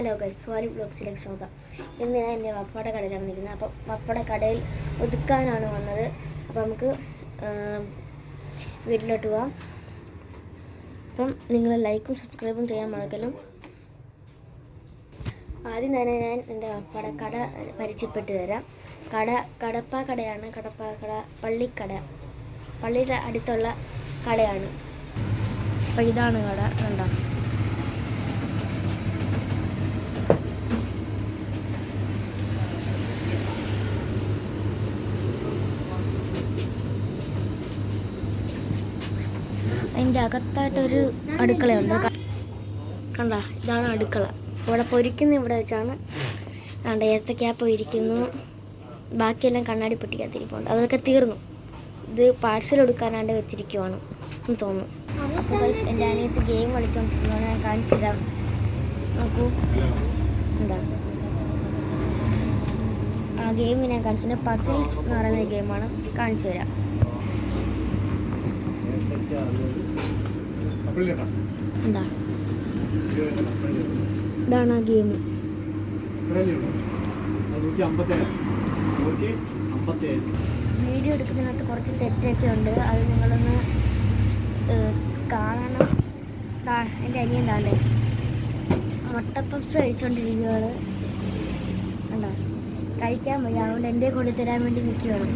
Hello guys, Swali ബ്ലോഗ്സിലേക്ക് സ്വാഗതം. ഇന്ന് ഞാൻ എൻ്റെ പപ്പയുടെ കടയിലാണ് നിൽക്കുന്നത്. അപ്പം പപ്പയുടെ കടയിൽ ഒതുക്കാനാണ് വന്നത്. അപ്പം നമുക്ക് വീട്ടിലോട്ട് പോവാം. അപ്പം നിങ്ങൾ ലൈക്കും സബ്സ്ക്രൈബും ചെയ്യാൻ മറക്കലും. ആദ്യം തന്നെ ഞാൻ എൻ്റെ പപ്പയുടെ കട പരിചയപ്പെട്ട് തരാം. കടപ്പ കടയാണ്. പള്ളിക്കട, പള്ളിയുടെ അടുത്തുള്ള കടയാണ്. അപ്പം ഇതാണ് കട, കണ്ടോ? അതിൻ്റെ അകത്തായിട്ടൊരു അടുക്കളയുണ്ട്. കണ്ട, ഇതാണ് അടുക്കള. ഇവിടെ പൊരിക്കുന്ന ഇവിടെ വെച്ചാണ്. കണ്ട, ഏത്തക്കാപ്പം ഇരിക്കുന്നു. ബാക്കിയെല്ലാം കണ്ണാടി പെട്ടിക്കകത്തിരിപ്പുണ്ട്. അതൊക്കെ തീർന്നു. ഇത് പാഴ്സൽ എടുക്കാനാണ്ട് വെച്ചിരിക്കുവാണ് എന്ന് തോന്നുന്നു. അപ്പോൾ എൻ്റെ അനിയത്ത് ഗെയിം കളിച്ചുകൊണ്ടിരിക്കുന്നത് ഞാൻ കാണിച്ചു തരാം. നോക്കൂ, എന്താണ് ആ ഗെയിം ഞാൻ കാണിച്ചിട്ട് പസിൽസ് എന്ന് പറയുന്ന ഗെയിമാണ്. കാണിച്ചു തരാം. എന്താ, ഇതാണ് ആ ഗെയിം. വീഡിയോ എടുക്കുന്നതിനകത്ത് കുറച്ച് തെറ്റൊക്കെ ഉണ്ട്. അത് നിങ്ങളൊന്ന് കാണണം. എൻ്റെ അനിയന്താണ്ടേ മുട്ടപ്പപ്സ് കഴിച്ചുകൊണ്ടിരിക്കുകയാണ്. എന്താ, കഴിക്കാൻ വയ്യ. അതുകൊണ്ട് എൻ്റെ കൂടെ തരാൻ വേണ്ടി നിൽക്കുകയാണ്.